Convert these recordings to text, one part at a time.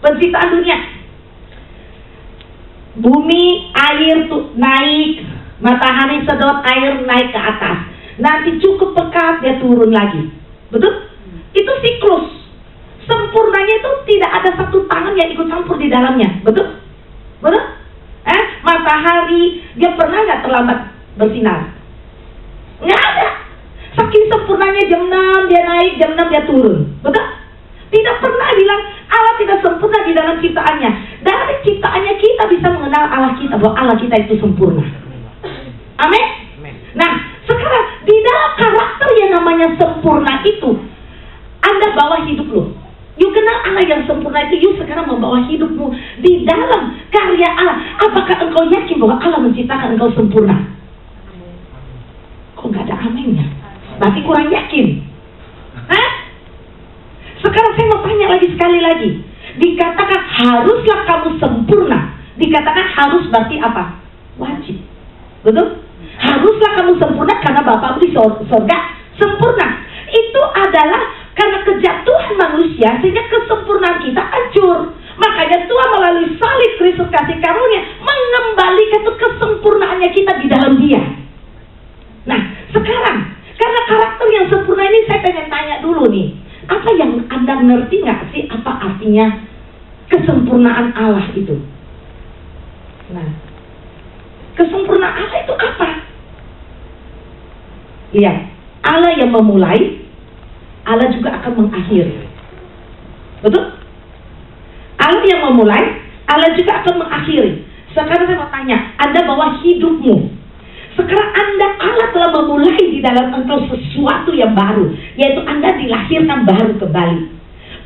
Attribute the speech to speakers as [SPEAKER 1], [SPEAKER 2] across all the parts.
[SPEAKER 1] Penciptaan dunia. Bumi, air naik, matahari sedot, air naik ke atas. Nanti cukup pekat, dia turun lagi. Betul? Itu siklus. Sempurnanya itu tidak ada satu tangan yang ikut campur di dalamnya. Betul? Betul? Matahari, dia pernah nggak terlambat bersinar? Nggak ada. Saking sempurnanya jam 6 dia naik, jam 6 dia turun. Betul? Tidak pernah bilang Allah tidak sempurna di dalam ciptaannya. Dari ciptaannya kita bisa mengenal Allah kita, bahwa Allah kita itu sempurna. Amin? Nah, sekarang di dalam karakter yang namanya sempurna itu, Anda bawa hidup lo. You kenal Allah yang sempurna itu, you sekarang membawa hidupmu di dalam karya Allah. Apakah engkau yakin bahwa Allah menciptakan engkau sempurna? Kok nggak ada aminnya? Berarti kurang yakin. Hah? Sekarang saya mau tanya lagi sekali lagi. Dikatakan haruslah kamu sempurna. Dikatakan harus berarti apa? Wajib. Betul? Haruslah kamu sempurna karena Bapakmu di surga sempurna. Itu adalah karena kejatuhan manusia sehingga kesempurnaan kita hancur. Makanya Tuhan melalui salib Kristus kasih karunia mengembalikan kesempurnaannya kita di dalam Dia. Nah, sekarang karena karakter yang sempurna ini saya pengen tanya dulu nih. Apa yang Anda ngerti nggak sih apa artinya kesempurnaan Allah itu? Nah, kesempurnaan Allah itu apa? Iya, Allah yang memulai, Allah juga akan mengakhiri. Betul? Allah yang memulai, Allah juga akan mengakhiri. Sekarang saya mau tanya, Anda bawa hidupmu. Sekarang Allah telah memulai di dalam engkau sesuatu yang baru, yaitu Anda dilahirkan baru kembali.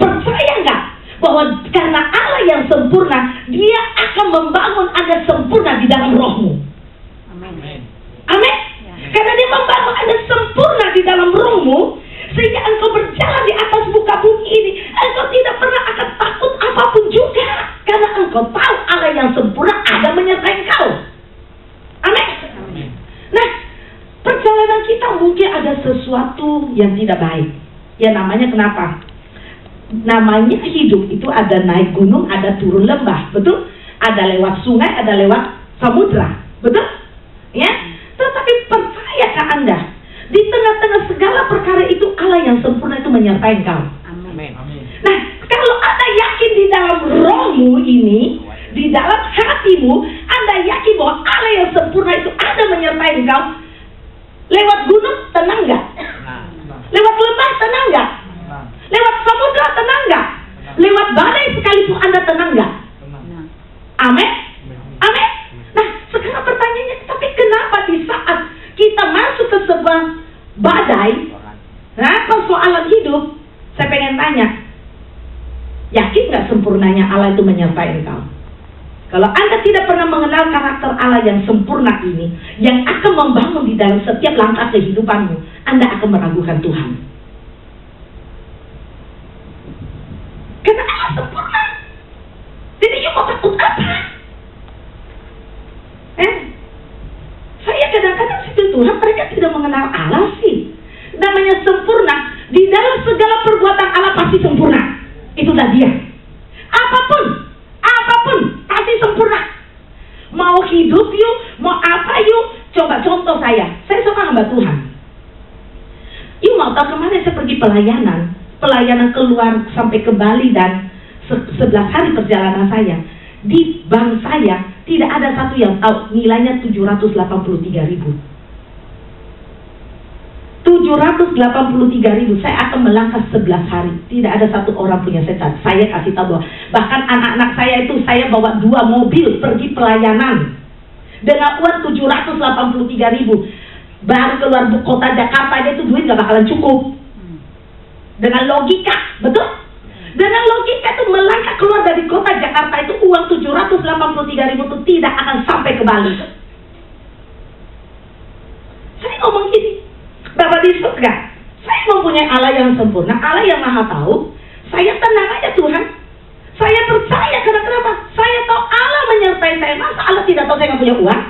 [SPEAKER 1] Percaya nggak bahwa karena Allah yang sempurna, Dia akan membangun Anda sempurna di dalam rohmu? Amin. Amin. Karena Dia membangun Anda sempurna di dalam rohmu, sehingga engkau berjalan di atas muka bumi ini, engkau tidak pernah akan takut apapun juga, karena engkau tahu Allah yang sempurna ada menyertai engkau. Amin. Nah, perjalanan kita mungkin ada sesuatu yang tidak baik. Ya namanya kenapa? Namanya hidup itu ada naik gunung, ada turun lembah, betul? Ada lewat sungai, ada lewat samudra, betul? Ya. Tetapi percayakah Anda, di tengah-tengah segala perkara itu Allah yang sempurna itu menyertai engkau? Amin. Nah, kalau Anda yakin di dalam rohmu ini, di dalam hatimu, Anda yakin bahwa Allah yang sempurna itu ada menyertai engkau. Lewat gunung, tenang nggak? Lewat lembah, tenang nggak? Lewat samudra, tenang nggak? Lewat badai sekalipun Anda tenang nggak? Amin? Amin? Nah, sekarang pertanyaannya, tapi kenapa di saat kita masuk ke sebuah badai, persoalan hidup, saya pengen tanya, yakin nggak sempurnanya Allah itu menyertai engkau? Kalau Anda tidak pernah mengenal karakter Allah yang sempurna ini, yang akan membangun di dalam setiap langkah kehidupanmu, Anda akan meragukan Tuhan. Karena Allah sempurna. Jadi you mau takut apa? Saya kadang-kadang situ Tuhan, mereka tidak mengenal Allah sih. Namanya sempurna, di dalam segala perbuatan Allah pasti sempurna. Itulah Dia. Apapun pasti sempurna. Mau hidup yuk, mau apa yuk. Coba contoh saya seorang hamba Tuhan. Yuk mau tahu kemarin saya pergi pelayanan keluar sampai ke Bali, dan 11 hari perjalanan saya. Di bank saya tidak ada satu yang tahu nilainya 783.000. 783.000. Saya akan melangkah 11 hari. Tidak ada satu orang punya setan. Saya kasih tahu bahwa bahkan anak-anak saya itu saya bawa 2 mobil pergi pelayanan dengan uang 783.000. Baru keluar kota Jakarta itu duit gak bakalan cukup. Dengan logika, betul? Dengan logika itu melangkah keluar dari kota Jakarta itu uang 783.000 itu tidak akan sampai ke Bali. Saya ngomong gini, Bapak di surga, saya mempunyai Allah yang sempurna, Allah yang maha tahu. Saya tenang aja Tuhan. Saya percaya karena kenapa? Saya tahu Allah menyertai saya. Masa Allah tidak tahu saya nggak punya uang?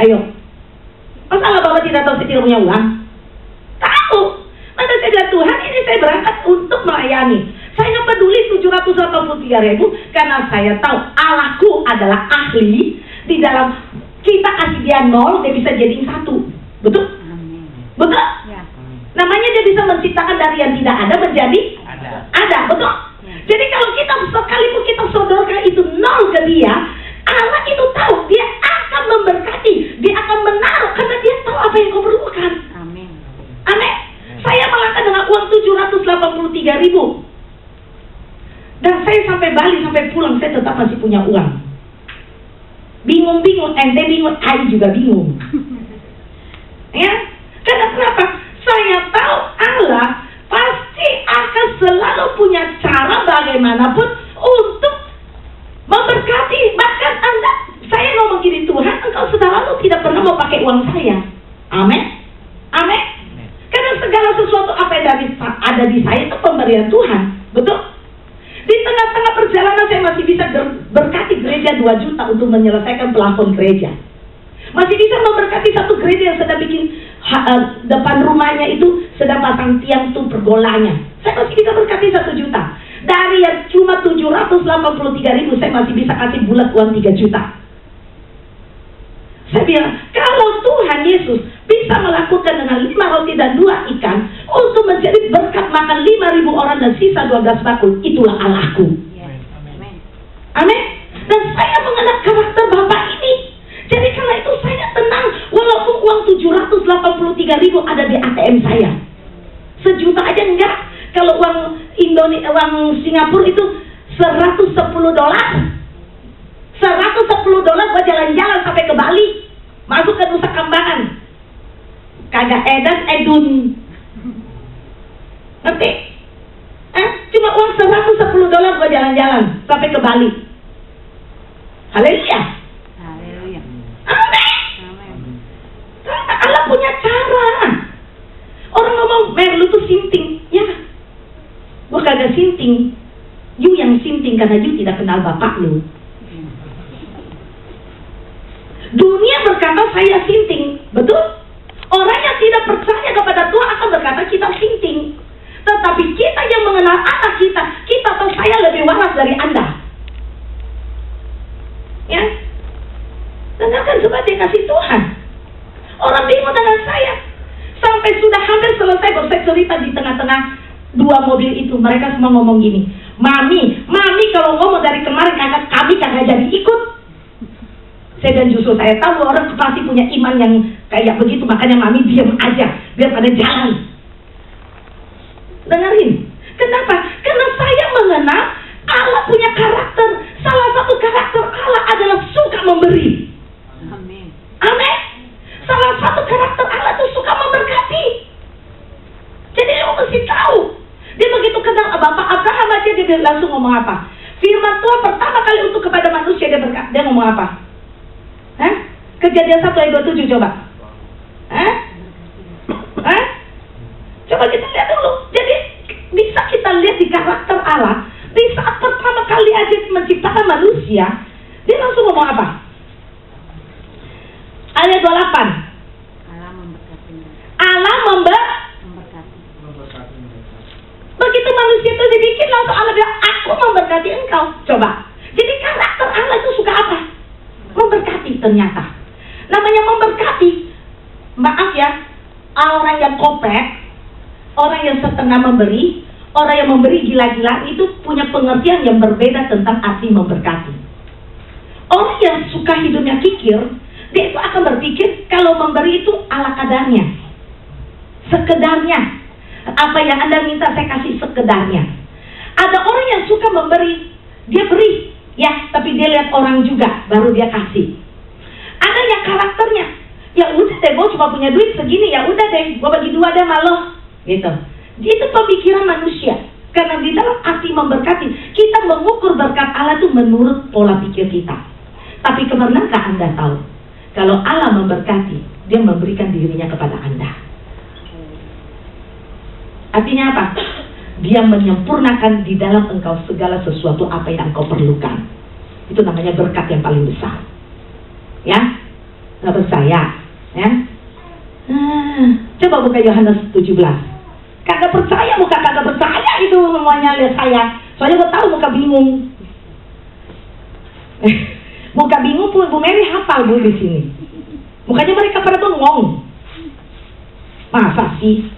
[SPEAKER 1] Ayo, masa Allah Bapak tidak tahu saya tidak punya uang? Tahu. Maka saya bilang Tuhan, ini saya berangkat untuk melayani. Saya nggak peduli 783.000 3.000 karena saya tahu Allahku adalah ahli. Di dalam kita kasih dia 0, dia bisa jadi 1. Betul? Betul?
[SPEAKER 2] Ya.
[SPEAKER 1] Namanya dia bisa menciptakan dari yang tidak ada menjadi ada. Betul? Jadi kalau kita sekalipun kita sodorkan itu 0 ke dia, Allah itu tahu dia akan memberkati, dia akan menaruh karena dia tahu apa yang kau perlukan.
[SPEAKER 2] Amin.
[SPEAKER 1] Amin. Saya melangkah dengan uang 783.000. Dan saya sampai Bali, sampai pulang, saya tetap masih punya uang. Bingung-bingung, ente bingung, saya juga bingung. Ya, karena kenapa? Saya tahu Allah pasti akan selalu punya cara bagaimanapun untuk memberkati. Bahkan Anda, saya ngomong gini, Tuhan, Engkau selalu tidak pernah mau pakai uang saya. Amin. Amin. Karena segala sesuatu apa yang ada di saya itu pemberian Tuhan. Betul? Di tengah-tengah perjalanan saya masih bisa berkati gereja 2 juta untuk menyelesaikan plafon gereja. Masih bisa memberkati satu gereja yang sedang bikin depan rumahnya itu sedang pasang tiang tuh pergolanya. Saya masih bisa berkati 1 juta. Dari yang cuma 783.000 saya masih bisa kasih bulat uang 3 juta. Saya bilang, kalau Tuhan Yesus bisa melakukan dengan 5 roti dan 2 ikan untuk menjadi berkat makan 5.000 orang dan sisa 12 bakul, itulah Allahku. Amin. Dan saya mengenal karakter Bapak ini. Jadi karena itu saya tenang, walaupun uang 783.000 ada di ATM saya. 1 juta aja enggak. Kalau uang uang Singapura itu $110. $110 gua jalan-jalan sampai ke Bali, masuk ke Nusa Kambangan, kagak edun. Ngerti? Cuma uang $110 gua jalan-jalan sampai ke Bali. Haleluya.
[SPEAKER 2] Haleluya.
[SPEAKER 1] Amin.
[SPEAKER 2] Amin.
[SPEAKER 1] Karena Allah punya cara. Orang ngomong, Mer, lu tuh sinting. Ya, gua kagak sinting. You yang sinting karena you tidak kenal bapak lu. Dunia berkata saya sinting, betul? Orang yang tidak percaya kepada Tuhan akan berkata kita sinting. Tetapi kita yang mengenal Allah kita tahu saya lebih waras dari Anda. Ya? Dengarkan sebagai kasih Tuhan. Orang bingung dengan saya. Sampai sudah hampir selesai saya cerita di tengah-tengah 2 mobil itu. Mereka semua ngomong gini, Mami kalau ngomong dari kemarin kami kagak jadi ikut. Saya dan justru saya tahu orang pasti punya iman yang kayak begitu, makanya Mami diam aja biar pada jalan. Dengerin, kenapa? Karena saya mengenal Allah punya karakter. Salah satu karakter Allah adalah suka memberi.
[SPEAKER 2] Amin.
[SPEAKER 1] Amin. Salah satu karakter Allah itu suka memberkati. Jadi lu mesti tahu. Dia begitu kenal Bapak Abraham aja dia langsung ngomong apa? Firman Tuhan pertama kali untuk kepada manusia dia ngomong apa? Hah? Kejadian 1 ayat 27 coba. Hah? Hah? Coba kita lihat dulu. Jadi bisa kita lihat di karakter Allah. Di saat pertama kali aja menciptakan manusia, dia langsung ngomong apa? Ayat 28. Allah memberkati. Begitu manusia itu dibikin langsung Allah bilang, aku memberkati engkau. Coba. Jadi karakter Allah itu suka apa? Memberkati ternyata. Namanya memberkati. Maaf ya, orang yang kopek, orang yang setengah memberi, orang yang memberi gila-gila itu punya pengertian yang berbeda tentang arti memberkati. Orang yang suka hidupnya kikir, dia itu akan berpikir kalau memberi itu ala kadarnya, sekedarnya. Apa yang Anda minta saya kasih sekedarnya. Ada orang yang suka memberi, dia beri, ya, tapi dia lihat orang juga, baru dia kasih. Ada yang karakternya, ya udah deh, gue cuma punya duit segini, ya udah deh, gue bagi 2 deh sama lo, gitu. Itu pemikiran manusia. Karena di dalam arti memberkati, kita mengukur berkat Allah itu menurut pola pikir kita. Tapi pernahkah Anda tahu, kalau Allah memberkati, dia memberikan dirinya kepada Anda. Artinya apa? Dia menyempurnakan di dalam engkau segala sesuatu apa yang engkau perlukan. Itu namanya berkat yang paling besar. Ya? Nggak percaya? Ya? Coba buka Yohanes 17. Kagak percaya, bukan kagak percaya itu semuanya lihat saya. Soalnya gue tahu muka bingung. Muka bingung pun Bu Mary hafal Bu di sini. Mukanya mereka pada bengong. Masa sih?